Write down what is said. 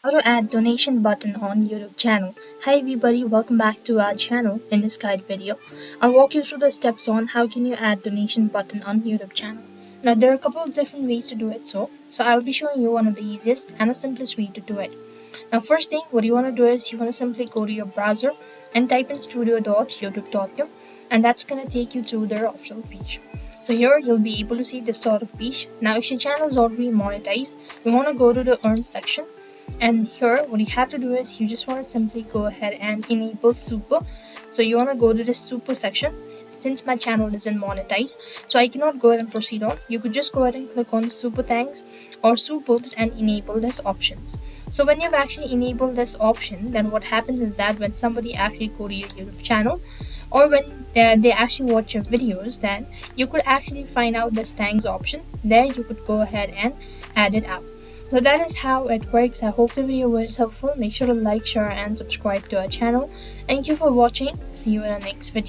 How to add donation button on YouTube channel. Hi everybody, welcome back to our channel. In this guide video, I'll walk you through the steps on how can you add donation button on YouTube channel. Now there are a couple of different ways to do it so I'll be showing you one of the easiest and the simplest way to do it. Now first thing what you want to do is you want to simply go to your browser and type in studio.youtube.com, and that's going to take you to their official page. So here you'll be able to see this sort of page. Now if your channel is already monetized, you want to go to the earn section, and here what you have to do is you just want to simply go ahead and enable super. So you want to go to the super section. Since my channel isn't monetized, so I cannot go ahead and proceed on, you could just go ahead and click on super thanks or superbs and enable this options. So when you've actually enabled this option, then what happens is that when somebody actually go to your YouTube channel, or when they actually watch your videos, then you could actually find out this thanks option. There you could go ahead and add it out. So that is how it works. I hope the video was helpful. Make sure to like, share and subscribe to our channel. Thank you for watching. See you in the next video.